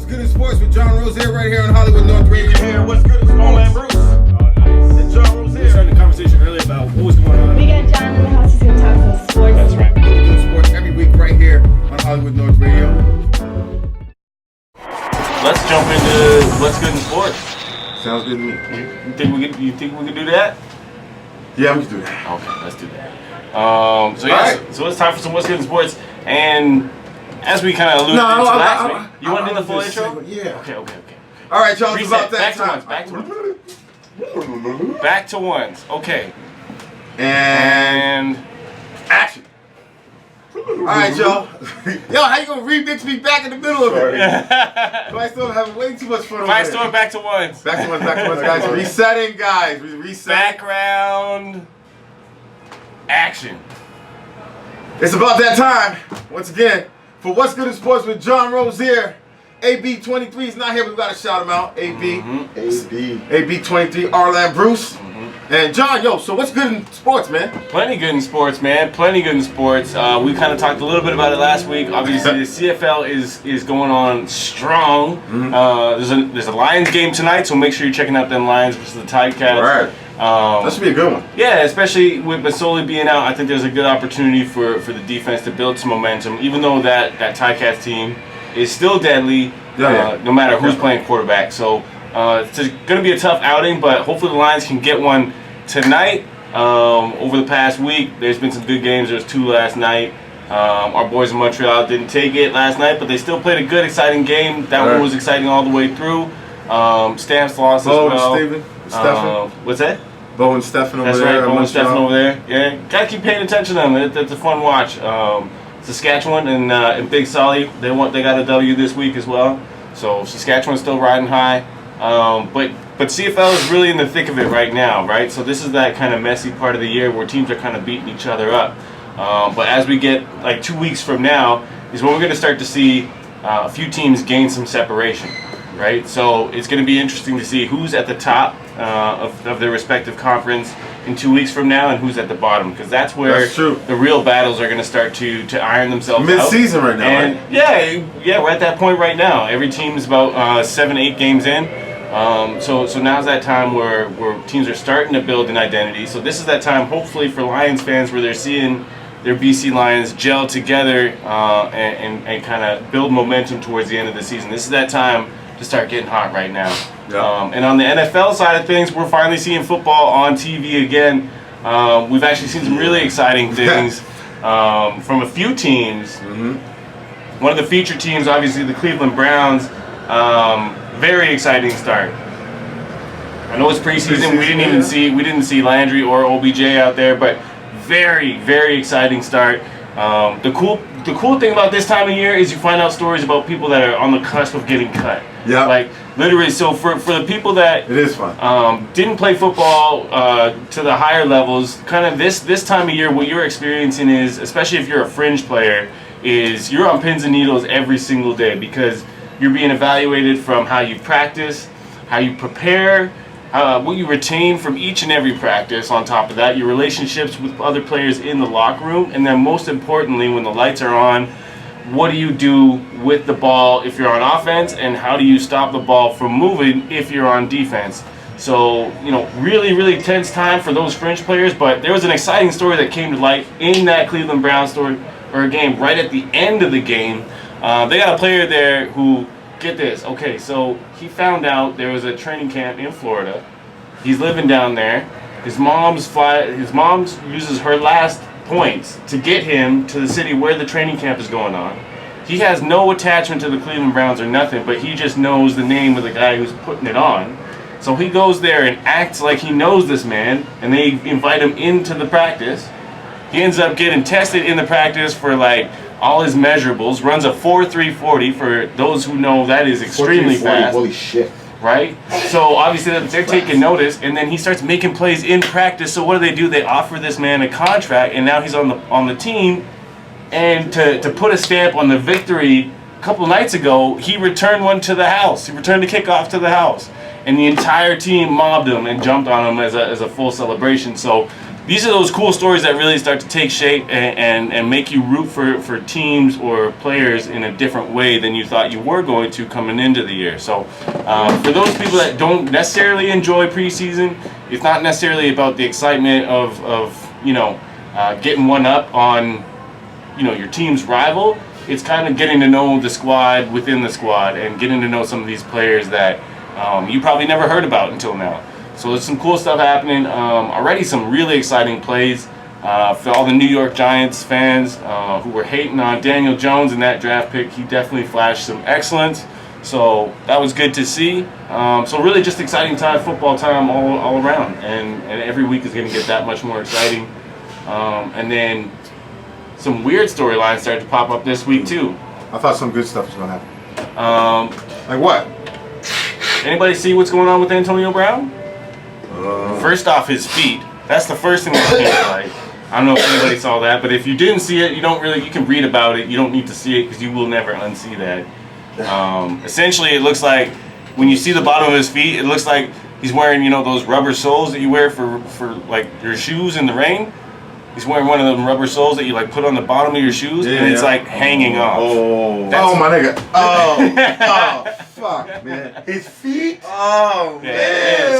What's good in sports with John ROZIER right here on Hollywood North Radio. You can hear what's good in sports. Bruce. Oh, nice. And John ROZIER. We started the conversation earlier about what was going on. We got John in the house. He's going to talk some sports. That's right. What's good in sports every week right here on Hollywood North Radio. Let's jump into what's good in sports. Sounds good to me. You think we can do that? Yeah, we can do that. Okay, let's do that. So it's time for some what's good in sports. And as we kind of alluded to last week, you want to do the full intro? Yeah. Okay. All right, y'all. It's Reset. about that time. Back to ones. Okay. And action. All right, y'all. Yo, how you gonna remix me back in the middle of it? Firestorm having way too much fun over there. Firestorm back to ones. Back to ones, guys. Resetting, guys. Reset. Background. Action. It's about that time, once again, for What's Good in Sports with John ROZIER. AB23 is not here, but we gotta shout him out. AB. AB23, Arlan Bruce. And John, so what's good in sports, man? Plenty good in sports, man. Plenty good in sports. We kind of talked a little bit about it last week. Obviously, the CFL is going on strong. There's a Lions game tonight, so make sure you're checking out them Lions versus the Ticats. All right. That should be a good one. Yeah, especially with Masoli being out, I think there's a good opportunity for the defense to build some momentum. Even though that Ticats team is still deadly, no matter who's playing quarterback. So it's going to be a tough outing, but hopefully the Lions can get one tonight. Over the past week, there's been some good games. There was 2 last night. Our boys in Montreal didn't take it last night, but they still played a good, exciting game. That one was exciting all the way through. Stamps lost as well. Stephen. What's that? Bo and Stephen over there. That's right, Bo and Stephen over there. Yeah, gotta keep paying attention to them. That's a fun watch. Saskatchewan and Big Sully, they got a W this week as well. So Saskatchewan's still riding high. But CFL is really in the thick of it right now, right? So this is that kind of messy part of the year where teams are kind of beating each other up. But as we get like 2 weeks from now is when we're going to start to see a few teams gain some separation, right? So it's going to be interesting to see who's at the top of their respective conference in 2 weeks from now and who's at the bottom, because that's where the real battles are going to start to iron themselves out. Mid-season right now, and right? Yeah, we're at that point right now. Every team's about 7-8 games in. So now's that time where teams are starting to build an identity. So this is that time, hopefully, for Lions fans where they're seeing their BC Lions gel together and kind of build momentum towards the end of the season. This is that time to start getting hot right now. And on the NFL side of things, we're finally seeing football on TV again. We've actually seen some really exciting things from a few teams. One of the featured teams, obviously, the Cleveland Browns. Very exciting start. I know it's preseason. We didn't see Landry or OBJ out there, but very, very exciting start. The cool thing about this time of year is you find out stories about people that are on the cusp of getting cut. Yeah. Like literally. So for the people that it is fun. Didn't play football to the higher levels, kind of this time of year, what you're experiencing is, especially if you're a fringe player, is you're on pins and needles every single day because you're being evaluated from how you practice, how you prepare, what you retain from each and every practice. On top of that, your relationships with other players in the locker room, and then most importantly, when the lights are on, what do you do with the ball if you're on offense, and how do you stop the ball from moving if you're on defense? So, really, really tense time for those fringe players, but there was an exciting story that came to light in that Cleveland Browns game right at the end of the game. They got a player there who, get this, okay, so he found out there was a training camp in Florida. He's living down there. His mom uses her last points to get him to the city where the training camp is going on. He has no attachment to the Cleveland Browns or nothing, but he just knows the name of the guy who's putting it on. So he goes there and acts like he knows this man, and they invite him into the practice. He ends up getting tested in the practice for all his measurables, runs a 4.340. For those who know, that is extremely fast. Holy shit. Right? So obviously they're taking notice, and then he starts making plays in practice. So what do? They offer this man a contract, and now he's on the team. And to put a stamp on the victory, a couple nights ago, he returned one to the house. He returned a kickoff to the house. And the entire team mobbed him and jumped on him as a full celebration. So these are those cool stories that really start to take shape and make you root for teams or players in a different way than you thought you were going to coming into the year. So for those people that don't necessarily enjoy preseason, it's not necessarily about the excitement of getting one up on your team's rival. It's kind of getting to know the squad within the squad and getting to know some of these players that you probably never heard about until now. So there's some cool stuff happening. Already some really exciting plays for all the New York Giants fans who were hating on Daniel Jones in that draft pick. He definitely flashed some excellence. So that was good to see. So really just exciting time, football time all around. And every week is going to get that much more exciting. And then some weird storylines started to pop up this week too. I thought some good stuff was going to happen. Like what? Anybody see what's going on with Antonio Brown? First off, his feet. That's the first thing that came to light. I don't know if anybody saw that, but if you didn't see it, you can read about it. You don't need to see it because you will never unsee that. Essentially, it looks like when you see the bottom of his feet, it looks like he's wearing those rubber soles that you wear for like your shoes in the rain. He's wearing one of them rubber soles that you like put on the bottom of your shoes, and it's like hanging off. Oh my nigga. Oh, fuck, man. His feet. Oh man. Yeah.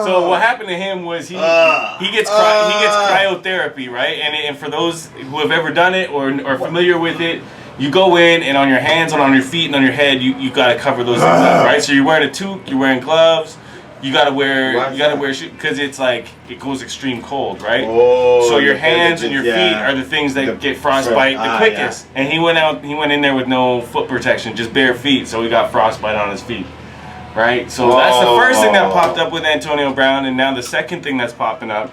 So what happened to him was he gets cryotherapy, right? And for those who have ever done it or are familiar with it, you go in and on your hands and on your feet and on your head, you got to cover those things up, right? So you're wearing a toque, you're wearing gloves. You gotta wear shoes because it's like it goes extreme cold, right? Oh, so your hands and your feet are the things that get frostbite the quickest. Yeah. And he went in there with no foot protection, just bare feet, so he got frostbite on his feet, right? So that's the first thing that popped up with Antonio Brown, and now the second thing that's popping up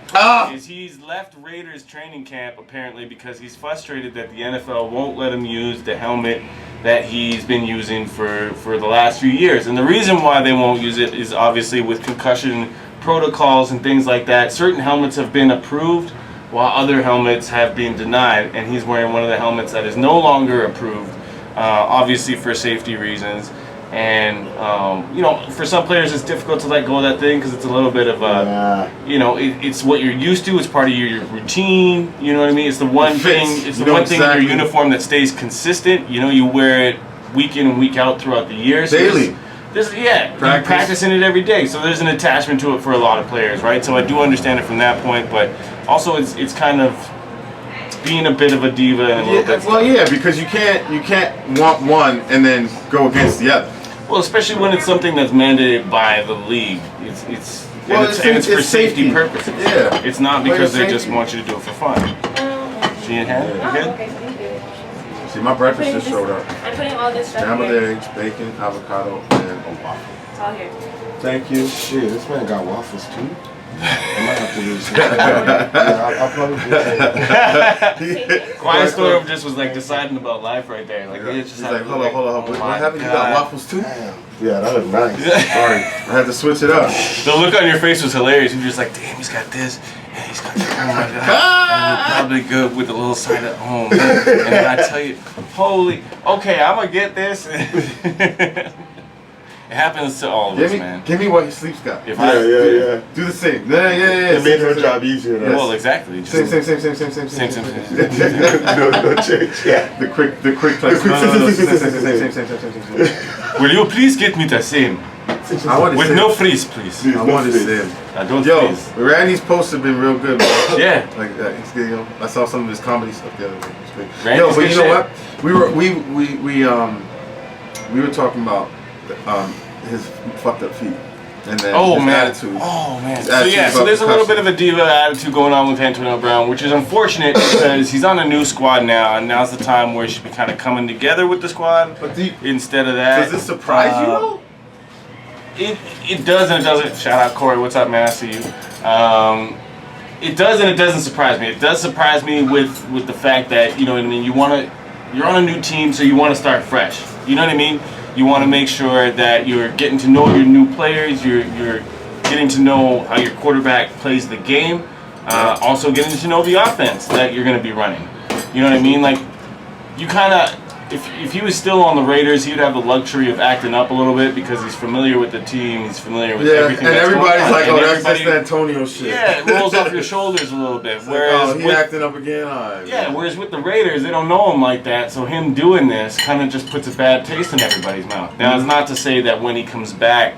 is he's left Raiders training camp apparently because he's frustrated that the NFL won't let him use the helmet that he's been using for the last few years. And the reason why they won't use it is obviously with concussion protocols and things like that. Certain helmets have been approved while other helmets have been denied, and he's wearing one of the helmets that is no longer approved, obviously for safety reasons. And for some players it's difficult to let go of that thing because it's a little bit of a it's what you're used to, it's part of your routine, you know what I mean? It's the one thing in your uniform that stays consistent. You wear it week in and week out throughout the year, so daily. You're practicing it every day, so there's an attachment to it for a lot of players, right? So I do understand it from that point, but also it's kind of being a bit of a diva and a little bit. Well, yeah, because you can't want one and then go against the other. Well, especially when it's something that's mandated by the league. It's for safety purposes. Yeah. It's not because they just want you to do it for fun. She in hand? You good? Okay, thank you. See, my breakfast just showed up. I'm putting all this stuff Scrambled here. eggs, bacon, avocado, and a waffle. It's all here. Thank you. Shit, this man got waffles too. I might have to do some. I'll probably do that. Quiet Storm just was like deciding about life right there. Like, it's just he's like, hold on. What happened? You got waffles too? Damn. Yeah, that was nice. Sorry, I had to switch it up. The look on your face was hilarious. You were just like, damn, he's got this, and he's got that. Oh my god. And you're probably good with a little side at home. And then I tell you, okay, I'm gonna get this. It happens to all of us, man. Give me what he sleeps got. If Yeah. Do the same. Yeah. It made her job easier. Yes. Well, exactly. Same. Same. No change. Yeah. The quick place. Same. Will you please get me the same? I want to With no freeze, please. I want to same. I don't Yo, freeze. Randy's posts have been real good, man. Yeah. Like I saw some of his comedy stuff the other day. It was great. Randy's Yo, but good you know shit. what? We were talking about his fucked up feet, and then his attitude. Oh man. His So attitude so there's a about little bit of a diva attitude going on with Antonio Brown, which is unfortunate because he's on a new squad now, and now's the time where he should be kind of coming together with the squad. But instead of that, does this surprise you though? It does and it doesn't. Shout out Corey, what's up, man? I see you. It does and it doesn't surprise me. It does surprise me with the fact that, you know what I mean, you're on a new team, so you want to start fresh. You know what I mean? You want to make sure that you're getting to know your new players, you're getting to know how your quarterback plays the game, also getting to know the offense that you're going to be running. You know what I mean? Like, you kind of if he was still on the Raiders, he would have the luxury of acting up a little bit because he's familiar with the team. He's familiar with everything. And that's everybody's going on. like, And "Oh, that's just Antonio shit." Yeah, it rolls off your shoulders a little bit. It's Whereas like, he acting up again. All right, yeah, whereas with the Raiders, they don't know him like that, so him doing this kind of just puts a bad taste in everybody's mouth. Now, it's not to say that when he comes back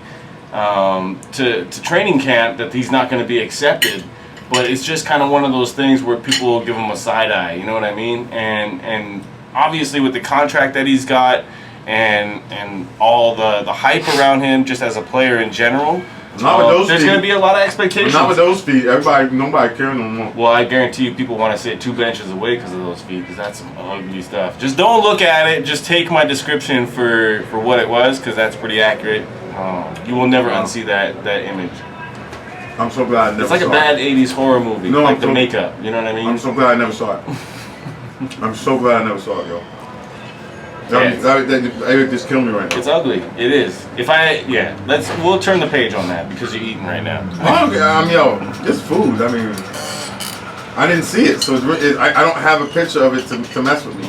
to training camp that he's not going to be accepted, but it's just kind of one of those things where people will give him a side eye, you know what I mean? And obviously with the contract that he's got and all the hype around him just as a player in general, there's going to be a lot of expectations. Not with those feet. Nobody cares no more. Well, I guarantee you people want to sit 2 benches away because of those feet, because that's some ugly stuff. Just don't look at it. Just take my description for what it was, because that's pretty accurate. You will never unsee that image. I'm so glad I never saw it. It's like a bad 80s horror movie, No, like the makeup, you know what I mean? I'm so glad I never saw it. I'm so glad I never saw it, yo. Yeah. That just killed me right now. It's ugly. It is. We'll turn the page on that because you're eating right now. Yo, it's food. I mean, I didn't see it, so I don't have a picture of it to mess with me.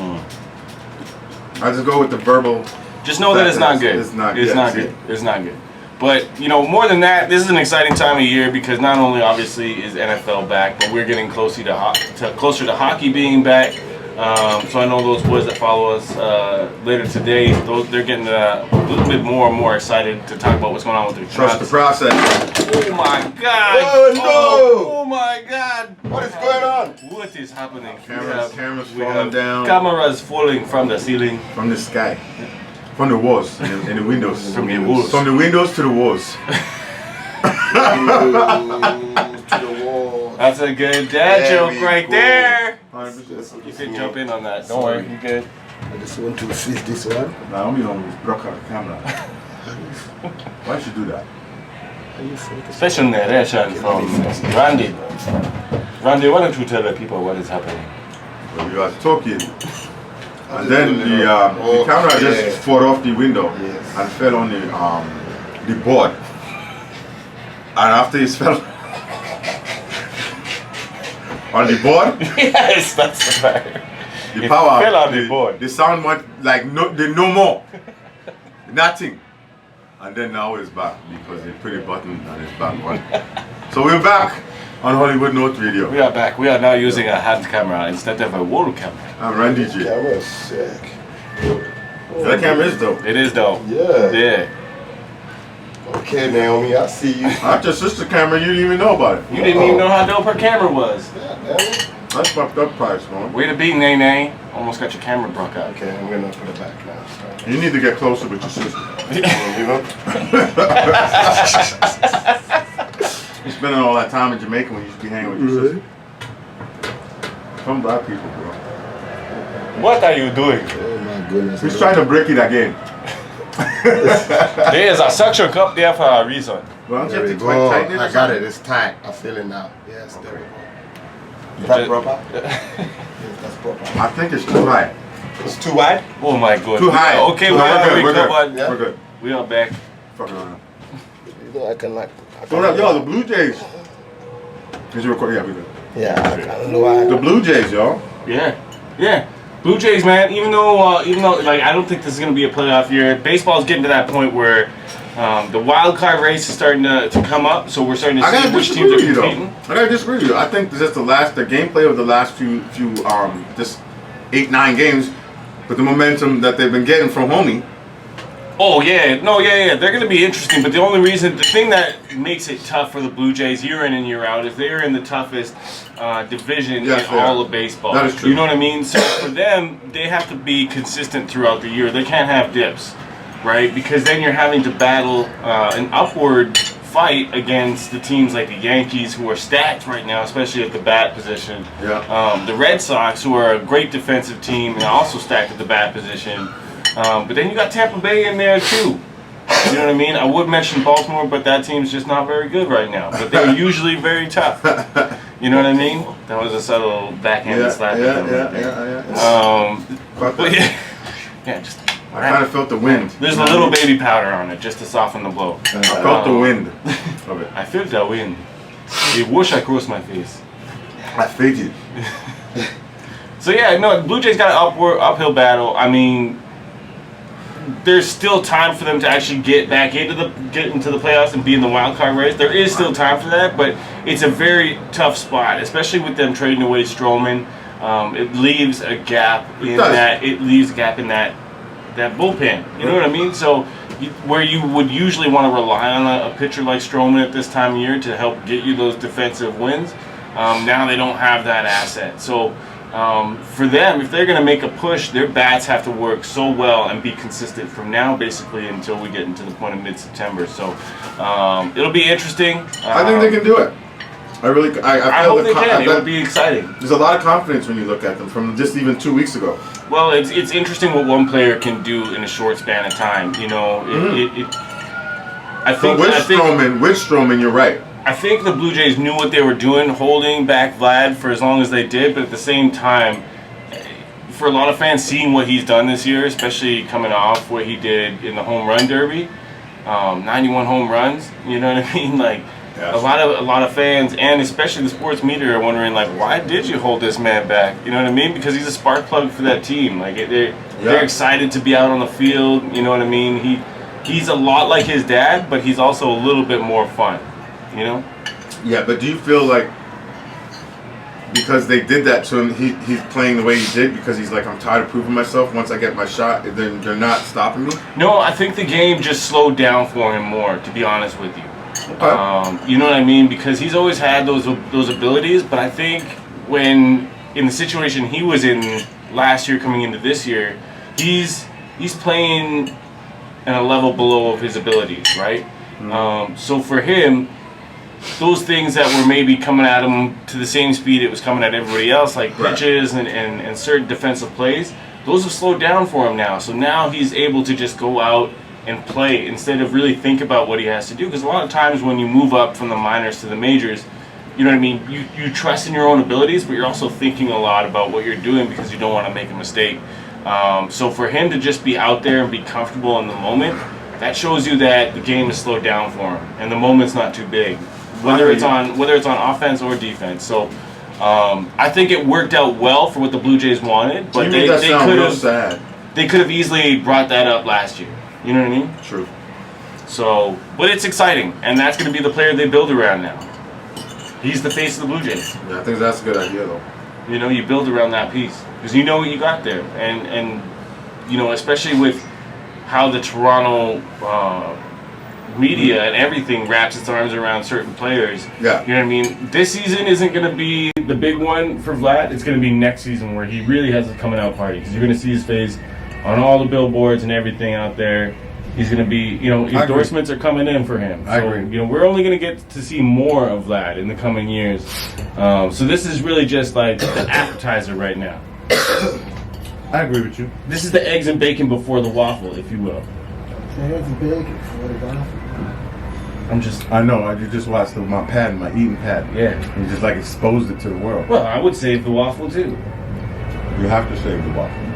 I just go with the verbal. Just know that it's not good. It's not good. It's not good. But, more than that, this is an exciting time of year because not only obviously is NFL back, but we're getting closer to hockey being back. So I know those boys that follow us later today, they're getting a little bit more and more excited to talk about what's going on with their Trust the process. Oh my God! Oh no! Oh my God! What is going on? What is happening? Cameras falling down. Cameras falling from the ceiling. From the sky. From the walls, in the windows. From the walls. From the windows to the walls. To the wall. That's a good dad joke right there. 100%. You can jump in on that. Don't worry, you good. I just want to fix this one. Nah, I'm gonna block out the camera. Why should you do that? Special narration from Randy. Randy, why don't you tell the people what is happening? Well, we was talking, and then the camera just fell off the window and fell on the board. And after it fell on the board, Yes, that's the fact. the power fell on the board. The sound went like no more, nothing. And then now it's back because they put a button and it's back on. So we're back on Hollywood Note Radio. We are back. We are now using a hand camera instead of a wall camera. I'm Randy G. Camera's sick. That camera is dope. It is though. Yeah. Yeah. Okay, Naomi, I see you. That's your sister camera, you didn't even know about it. You didn't even know how dope her camera was. Yeah, man. That's fucked up price, man. Way to be, Nene. Almost got your camera broke out. Okay, I'm gonna put it back now. Sorry. You need to get closer with your sister. You know? You're spending all that time in Jamaica when you should be hanging with your sister. Some black people, bro. What are you doing? Oh my goodness. He's trying to break it again. There is a suction cup there for a reason. Well, don't you There have we to go. tighten it or I got something? it. It's tight. I feel it now. Yes, there we go. Is that proper? Yes, that's proper. I think it's too high. It's too wide? Oh my god. Too high. Okay, Too we high. are We're good. recovered. Yeah. We're good. We are back. Fucking around. You know, I can like. Yo, the Blue Jays. Is you recording? Yeah, we good. Yeah, I don't know why. The Blue Jays, y'all. Yeah. Yeah. Blue Jays, man, even though like I don't think this is going to be a playoff year, baseball's getting to that point where the wild card race is starting to come up, so we're starting to I see gotta which disagree teams with are you, competing. though. I gotta disagree with you. I think just the gameplay of the last few just 8-9 games, with the momentum that they've been getting from homie. Oh yeah, no, yeah, they're going to be interesting. But the thing that makes it tough for the Blue Jays year in and year out is they're in the toughest division Yes, in they all are. of baseball. That is true. You know what I mean? So for them, they have to be consistent throughout the year. They can't have dips, right? Because then you're having to battle an upward fight against the teams like the Yankees, who are stacked right now, especially at the bat position. Yeah. The Red Sox, who are a great defensive team and also stacked at the bat position. But then you got Tampa Bay in there too. You know what I mean? I would mention Baltimore, but that team's just not very good right now. But they're usually very tough. You know what I mean? That was a subtle backhanded slap at them right there. But yeah, just I kind of felt the wind. there's a little baby powder on it just to soften the blow. I felt the wind of it. I feel the wind. It wish I crossed my face. I felt it. So yeah, no, the Blue Jays got an uphill battle. I mean, there's still time for them to actually get into the playoffs and be in the wild card race. There is still time for that, but it's a very tough spot, especially with them trading away Stroman. It leaves a gap in that. It leaves a gap in that bullpen. You know what I mean? So where you would usually want to rely on a pitcher like Stroman at this time of year to help get you those defensive wins, now they don't have that asset. So. For them, if they're going to make a push, their bats have to work so well and be consistent from now basically until we get into the point of mid-September. So it'll be interesting. I think they can do it. I hope they can. It would be exciting. There's a lot of confidence when you look at them from just even 2 weeks ago. Well, it's interesting what one player can do in a short span of time. You know, I think with Stroman, you're right. I think the Blue Jays knew what they were doing, holding back Vlad for as long as they did, but at the same time, for a lot of fans seeing what he's done this year, especially coming off what he did in the home run derby, 91 home runs, you know what I mean? Like, yes. a lot of fans, and especially the sports media, are wondering, like, why did you hold this man back? You know what I mean? Because he's a spark plug for that team. Like, they're excited to be out on the field, you know what I mean? He's a lot like his dad, but he's also a little bit more fun. You know? Yeah, but do you feel like because they did that to him, he's playing the way he did because he's like, I'm tired of proving myself. Once I get my shot, then they're not stopping me? No, I think the game just slowed down for him more, to be honest with you. Okay. You know what I mean? Because he's always had those abilities, but I think when in the situation he was in last year coming into this year, he's playing at a level below of his abilities, right? Mm-hmm. So for him, those things that were maybe coming at him to the same speed it was coming at everybody else, like pitches and certain defensive plays, those have slowed down for him now. So now he's able to just go out and play instead of really think about what he has to do. Because a lot of times when you move up from the minors to the majors, you know what I mean, you trust in your own abilities, but you're also thinking a lot about what you're doing because you don't want to make a mistake. So for him to just be out there and be comfortable in the moment, that shows you that the game is slowed down for him and the moment's not too big. Whether it's on offense or defense. So I think it worked out well for what the Blue Jays wanted, but they could have easily brought that up last year. You know what I mean? True. So, but it's exciting, and that's going to be the player they build around now. He's the face of the Blue Jays. Yeah, I think that's a good idea, though. You know, you build around that piece because you know what you got there, and you know, especially with how the Toronto media and everything wraps its arms around certain players. Yeah. You know what I mean? This season isn't going to be the big one for Vlad. It's going to be next season where he really has a coming out party because you're going to see his face on all the billboards and everything out there. He's going to be, you know, endorsements are coming in for him. I agree. You know, we're only going to get to see more of Vlad in the coming years. So this is really just like the appetizer right now. I agree with you. This is the eggs and bacon before the waffle, if you will. Eggs and bacon before the waffle. I know. You just watched my eating pad. Yeah. And just like exposed it to the world. Well, I would save the waffle too. You have to save the waffle.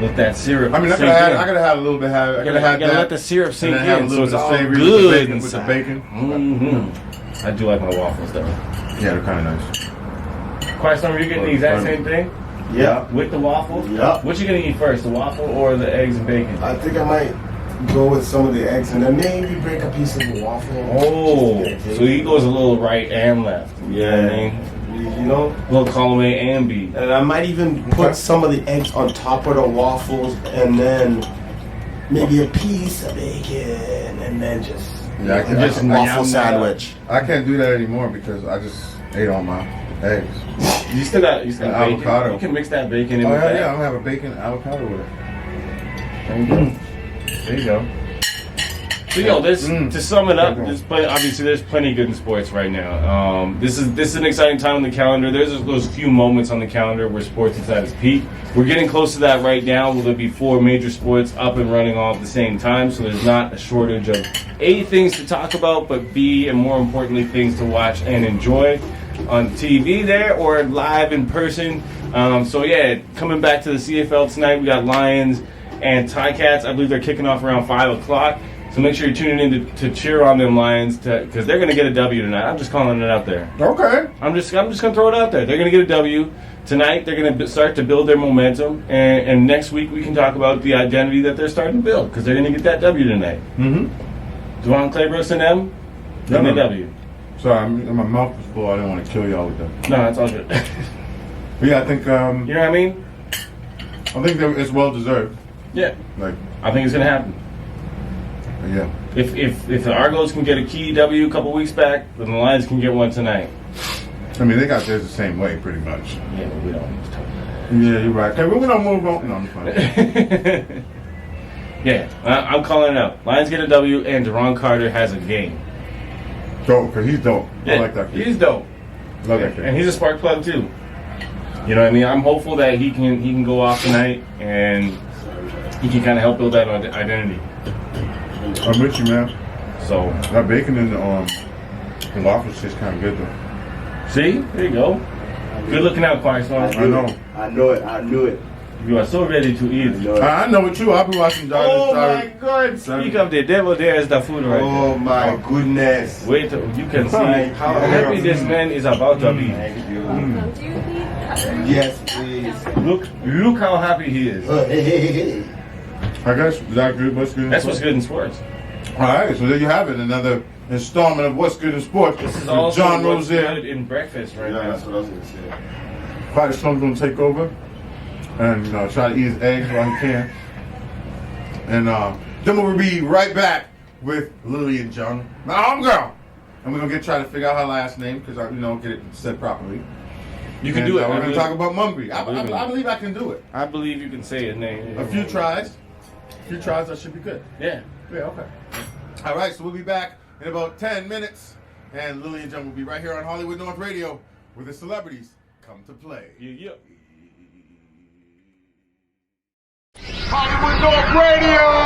Let that syrup. I mean, I could have had a little bit. I could have had that. Let the syrup sink in, have a so little it's bit all savory good with the bacon. Mm-hmm. I do like my waffles though. Yeah, they're kind of nice. Question: Are you getting the exact same thing? Yeah. With the waffles? Yeah. What you gonna eat first, the waffle or the eggs and bacon? I think I might go with some of the eggs and then maybe break a piece of the waffle. Oh, so he goes a little right and left. You know what I mean? You know? A little column A and B. And I might even put some of the eggs on top of the waffles and then maybe a piece of bacon and then just a waffle sandwich. I can't do that anymore because I just ate all my eggs. You still got bacon. Avocado. You can mix that bacon in with that. that. Yeah, I'm gonna have a bacon avocado with it. There you go. There you go. So, to sum it up, there's plenty good in sports right now. This is an exciting time on the calendar. There's those few moments on the calendar where sports is at its peak. We're getting close to that right now. There'll be 4 major sports up and running all at the same time, so there's not a shortage of A, things to talk about, but B, and more importantly, things to watch and enjoy on TV there or live in person. Coming back to the CFL tonight, we got Lions and Ticats. I believe they're kicking off around 5 o'clock. So make sure you're tuning in to cheer on them Lions because they're going to get a W tonight. I'm just calling it out there. Okay. I'm just going to throw it out there. They're going to get a W tonight. They're going to start to build their momentum, and next week we can talk about the identity that they're starting to build because they're going to get that W tonight. Mm-hmm. Dwan Claybrooks and them, getting a W. Sorry, my mouth was full. I didn't want to kill y'all with them. No, that's all good. But yeah, I think You know what I mean? I think that it's well deserved. Yeah. Like, I think it's going to happen. yeah. If the Argos can get a key W a couple weeks back, then the Lions can get one tonight. I mean, they got theirs the same way, pretty much. Yeah, but we don't need to talk about Yeah, you're right. Okay, we're gonna move on. No, I'm fine. that. Yeah, I'm calling it out. Lions get a W, and Deron Carter has a game. Dope, cause he's dope. Yeah, I like that kid. He's dope. Love that kid. And he's a spark plug too. You know what I mean? I'm hopeful that he can go off tonight and he can kind of help build that identity. I'm with you, man. So That bacon in the waffles tastes kind of good though. see, there you go. Good looking out, Quiet Storm. I know. I knew it. You are so ready to eat. I know it too. I've been watching Dodgers. Oh my God! Speak of the devil, there is the food right Oh my goodness. there. Wait, you can see Thank how you. happy this man is about to be. Thank you. Do you need cutlery? Yes, please. Look how happy he is. Hey. I guess that good. What's good? In That's what's sports? good in sports. All right, so there you have it. Another installment of What's Good in Sports. This is with also John what's Rozier. good in breakfast right Yeah, now. that's what I was gonna say. Quiet Storm's gonna take over and try to eat his eggs while he can. And then we'll be right back with Lily and John, my homegirl. And we're gonna try to figure out her last name because get it said properly. You can do it. We're gonna talk about Mungry. I believe it. believe I can do it. I believe you can say his name. A few tries, that should be good. Yeah. Yeah, okay. All right, so we'll be back in about 10 minutes, and Lily and John will be right here on Hollywood North Radio, where the celebrities come to play. Yeah. Hollywood North Radio!